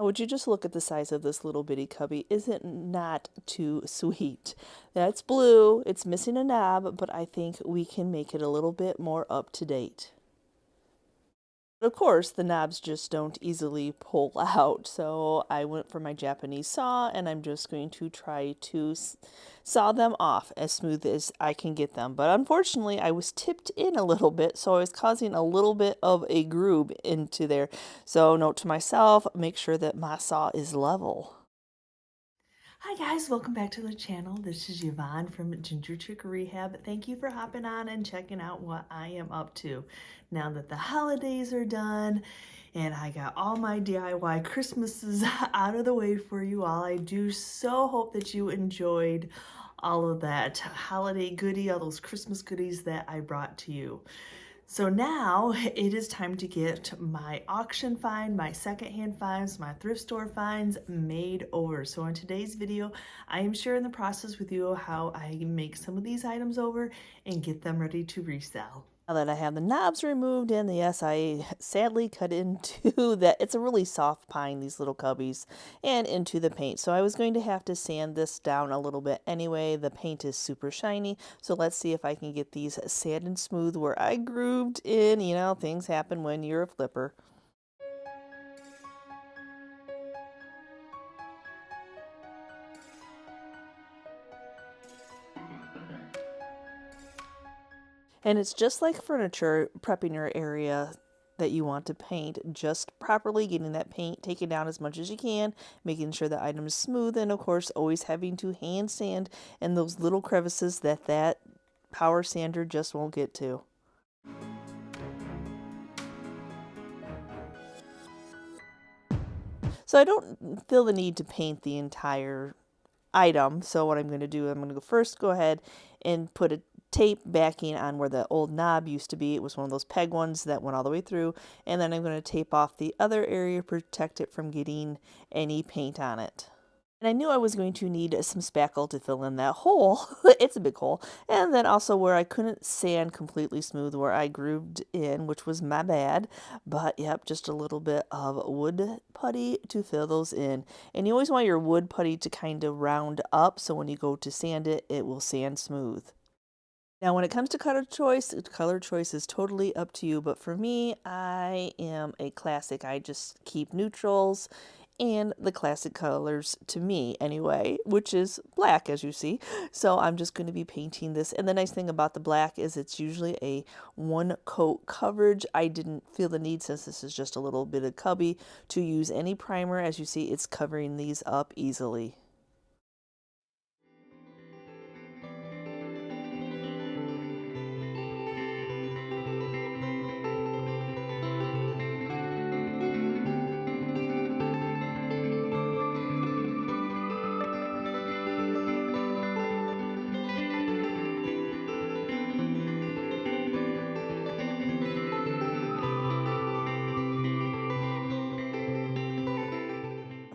would you just look at the size of this little bitty cubby? Isn't not too sweet? That's blue. It's missing a knob, but I think we can make it a little bit more up to date. Of course, the knobs just don't easily pull out, so I went for my Japanese saw, and I'm just going to try to saw them off as smooth as I can get them. But unfortunately, I was tipped in a little bit, so I was causing a little bit of a groove into there. So note to myself, make sure that my saw is level. Hi guys, welcome back to the channel. This is Yvonne from Ginger Chick Rehab. Thank you for hopping on and checking out what I am up to. Now that the holidays are done and I got all my DIY Christmases out of the way for you all, I do so hope that you enjoyed all of that holiday goodie, all those Christmas goodies that I brought to you. So now it is time to get my auction find, my secondhand finds, my thrift store finds made over. So in today's video, I am sharing the process with you how I make some of these items over and get them ready to resell. Now that I have the knobs removed, and yes, I sadly cut into that. It's a really soft pine, these little cubbies, and into the paint. So I was going to have to sand this down a little bit anyway. The paint is super shiny. So let's see if I can get these sanded smooth where I grooved in. You know, things happen when you're a flipper. And it's just like furniture, prepping your area that you want to paint, just properly getting that paint taken down as much as you can, making sure the item is smooth, and of course always having to hand sand in those little crevices that power sander just won't get to. So I don't feel the need to paint the entire item. So what I'm going to do, I'm going to first go ahead and put a tape backing on where the old knob used to be. It was one of those peg ones that went all the way through, and then I'm going to tape off the other area, protect it from getting any paint on it. And I knew I was going to need some spackle to fill in that hole. It's a big hole. And then also where I couldn't sand completely smooth, where I grooved in, which was my bad. But yep, just a little bit of wood putty to fill those in. And you always want your wood putty to kind of round up, so when you go to sand it, it will sand smooth. Now, when it comes to color choice is totally up to you. But for me, I am a classic. I just keep neutrals and the classic colors to me anyway, which is black, as you see. So I'm just going to be painting this. And the nice thing about the black is it's usually a one coat coverage. I didn't feel the need, since this is just a little bit of cubby, to use any primer. As you see, it's covering these up easily.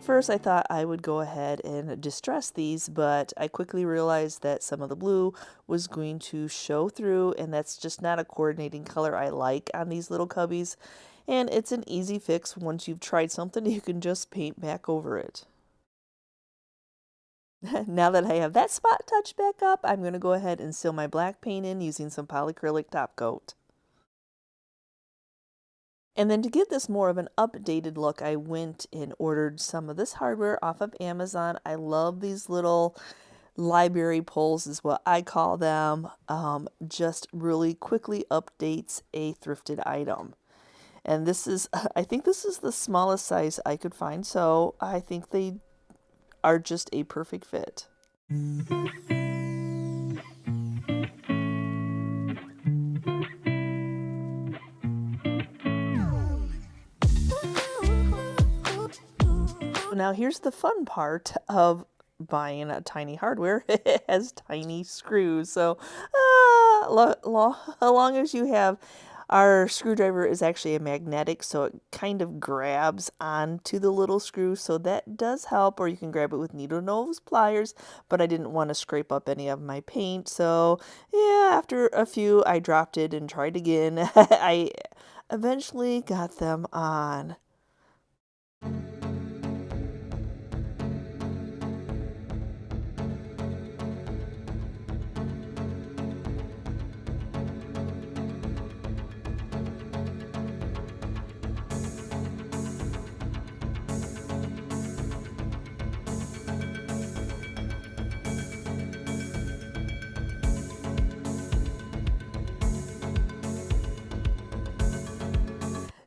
First, I thought I would go ahead and distress these, but I quickly realized that some of the blue was going to show through, and that's just not a coordinating color I like on these little cubbies. And it's an easy fix. Once you've tried something, you can just paint back over it. Now that I have that spot touched back up, I'm going to go ahead and seal my black paint in using some polycrylic top coat. And then to give this more of an updated look, I went and ordered some of this hardware off of Amazon. I love these little library pulls is what I call them. Just really quickly updates a thrifted item. And this is, I think this is the smallest size I could find, so I think they are just a perfect fit. Now here's the fun part of buying a tiny hardware. It has tiny screws, so as long as you have, our screwdriver is actually a magnetic, so it kind of grabs onto the little screw, so that does help. Or you can grab it with needle nose pliers, but I didn't want to scrape up any of my paint, so yeah, after a few I dropped it and tried again. I eventually got them on.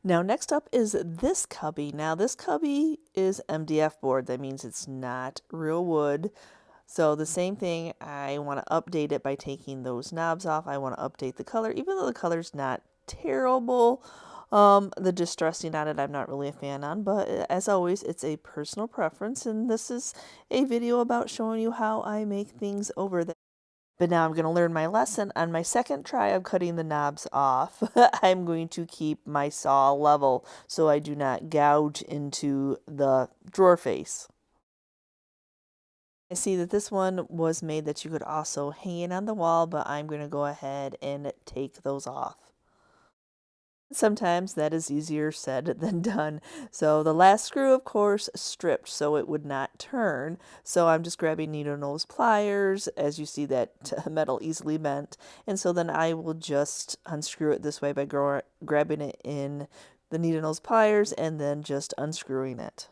Now next up is this cubby. Now this cubby is MDF board. That means it's not real wood. So the same thing, I want to update it by taking those knobs off. I want to update the color, even though the color's not terrible. The distressing on it I'm not really a fan on, but as always, it's a personal preference, and this is a video about showing you how I make things over there. But now I'm going to learn my lesson. On my second try of cutting the knobs off, I'm going to keep my saw level so I do not gouge into the drawer face. I see that this one was made that you could also hang it on the wall, but I'm going to go ahead and take those off. Sometimes that is easier said than done. So the last screw, of course, stripped so it would not turn. So I'm just grabbing needle nose pliers. As you see, that metal easily bent. And so then I will just unscrew it this way by grabbing it in the needle nose pliers and then just unscrewing it.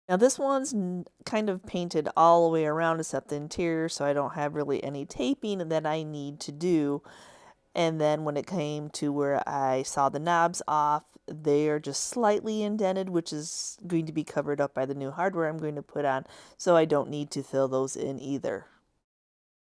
Now this one's kind of painted all the way around except the interior, so I don't have really any taping that I need to do. And then when it came to where I saw the knobs off, they are just slightly indented, which is going to be covered up by the new hardware I'm going to put on, so I don't need to fill those in either.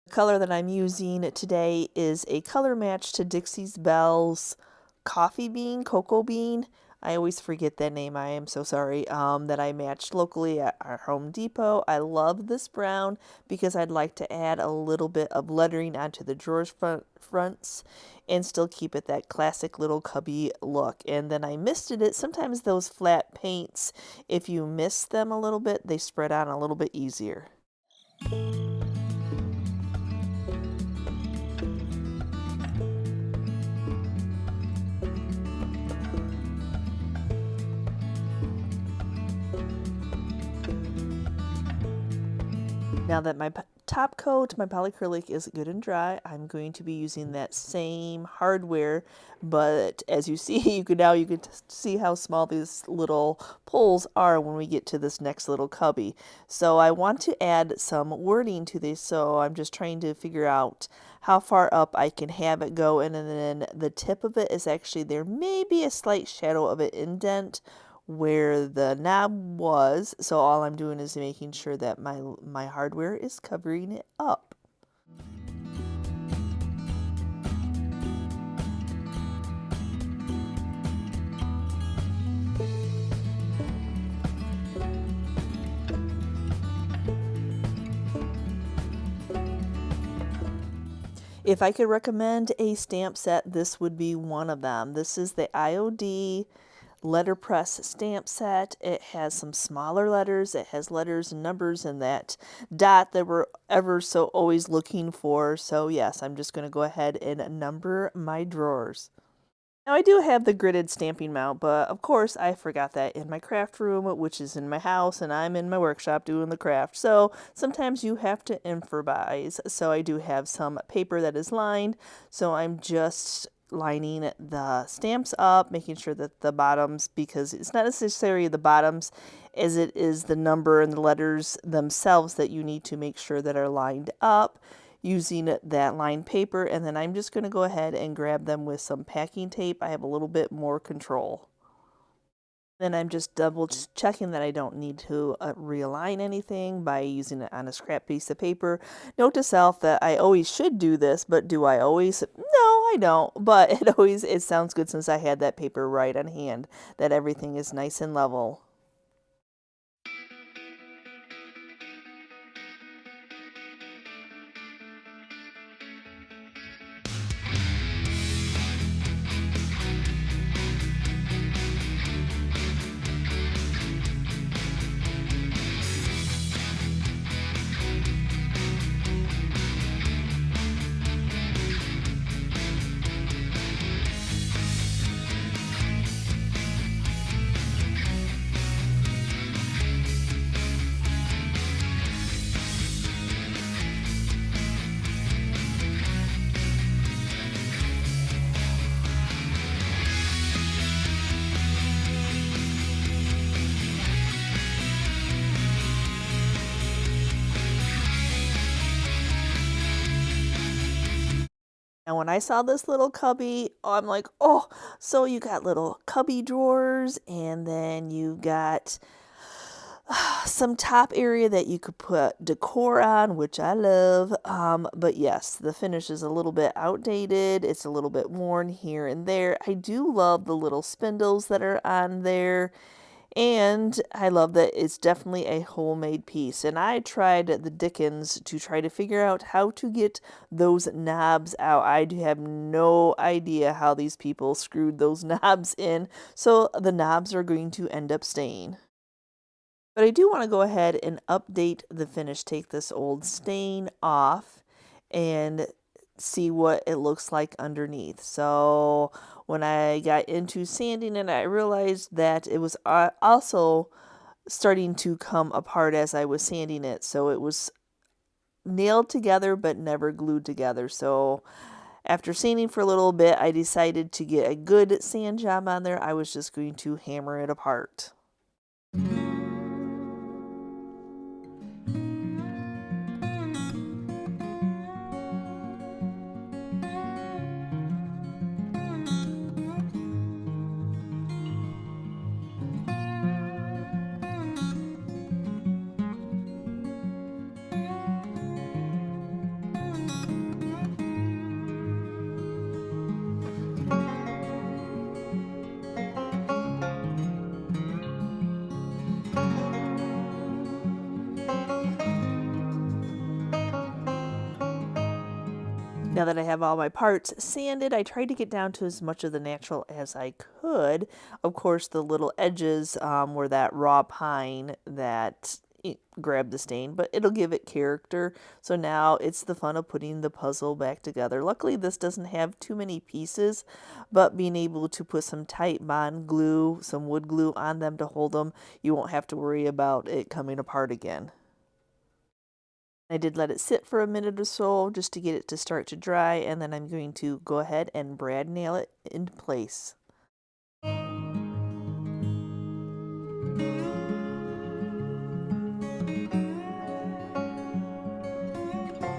The color that I'm using today is a color match to Dixie's Belle's cocoa bean. I always forget that name. I am so sorry. That I matched locally at our Home Depot. I love this brown because I'd like to add a little bit of lettering onto the drawers fronts and still keep it that classic little cubby look. And then I misted it. Sometimes those flat paints, if you mist them a little bit, they spread on a little bit easier. Now that my top coat, my polycrylic, is good and dry, I'm going to be using that same hardware, but as you see, you can see how small these little poles are when we get to this next little cubby. So I want to add some wording to this, so I'm just trying to figure out how far up I can have it go, and then the tip of it is actually, there may be a slight shadow of an indent where the knob was, so all I'm doing is making sure that my hardware is covering it up. If I could recommend a stamp set, this would be one of them. This is the IOD Letterpress stamp set. It has some smaller letters. It has letters and numbers and that dot that we're ever so always looking for. So yes, I'm just going to go ahead and number my drawers. Now I do have the gridded stamping mount, but of course I forgot that in my craft room, which is in my house, and I'm in my workshop doing the craft. So sometimes you have to improvise. So I do have some paper that is lined. So I'm just lining the stamps up, making sure that the bottoms, because it's not necessarily the bottoms as it is the number and the letters themselves that you need to make sure that are lined up using that lined paper. And then I'm just going to go ahead and grab them with some packing tape. I have a little bit more control. Then I'm just double checking that I don't need to realign anything by using it on a scrap piece of paper. Note to self that I always should do this, but do I always? No, I don't. But it sounds good since I had that paper right on hand, that everything is nice and level. And when I saw this little cubby, I'm like, oh, so you got little cubby drawers, and then you got some top area that you could put decor on, which I love. But yes, the finish is a little bit outdated. It's a little bit worn here and there. I do love the little spindles that are on there. And I love that it's definitely a homemade piece. And I tried the Dickens to try to figure out how to get those knobs out. I have no idea how these people screwed those knobs in. So the knobs are going to end up staying. But I do want to go ahead and update the finish, take this old stain off and see what it looks like underneath. So when I got into sanding it, I realized that it was also starting to come apart as I was sanding it. So it was nailed together but never glued together. So after sanding for a little bit, I decided to get a good sand job on there. I was just going to hammer it apart. Now that I have all my parts sanded, I tried to get down to as much of the natural as I could. Of course, the little edges were that raw pine that grabbed the stain, but it'll give it character. So now it's the fun of putting the puzzle back together. Luckily, this doesn't have too many pieces, but being able to put some tight bond glue, some wood glue on them to hold them, you won't have to worry about it coming apart again. I did let it sit for a minute or so just to get it to start to dry, and then I'm going to go ahead and brad nail it into place.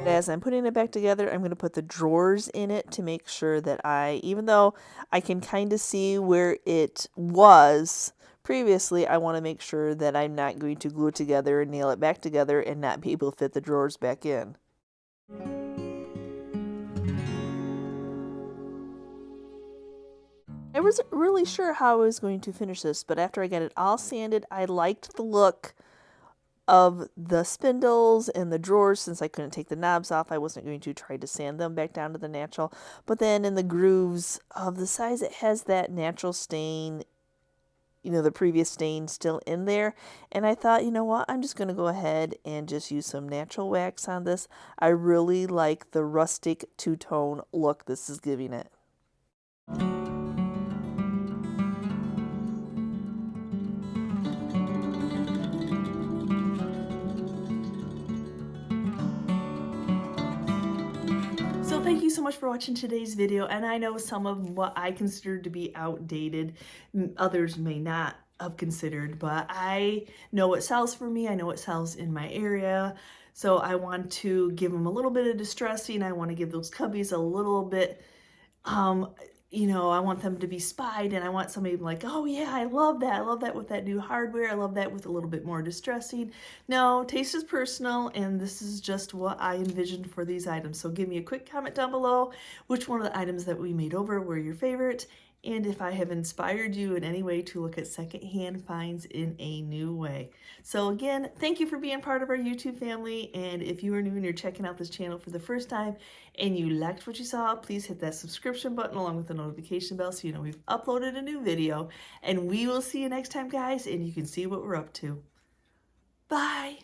As I'm putting it back together, I'm going to put the drawers in it to make sure that even though I can kind of see where it was previously, I want to make sure that I'm not going to glue it together and nail it back together and not be able to fit the drawers back in. I wasn't really sure how I was going to finish this, but after I got it all sanded, I liked the look of the spindles and the drawers. Since I couldn't take the knobs off, I wasn't going to try to sand them back down to the natural. But then in the grooves of the sides, it has that natural stain, the previous stain still in there. And I thought, you know what, I'm just going to go ahead and just use some natural wax on this. I really like the rustic two-tone look this is giving it. So thank you so much for watching today's video, and I know some of what I consider to be outdated, others may not have considered, but I know what sells for me, I know what sells in my area, so I want to give them a little bit of distressing. I want to give those cubbies a little bit, I want them to be spied, and I want somebody to be like, oh yeah, I love that with that new hardware, I love that with a little bit more distressing. No, taste is personal, and this is just what I envisioned for these items. So give me a quick comment down below which one of the items that we made over were your favorite, and if I have inspired you in any way to look at secondhand finds in a new way. So again, thank you for being part of our YouTube family, and if you are new and you're checking out this channel for the first time and you liked what you saw, please hit that subscription button along with the notification bell so you know we've uploaded a new video, and we will see you next time, guys, and you can see what we're up to. Bye!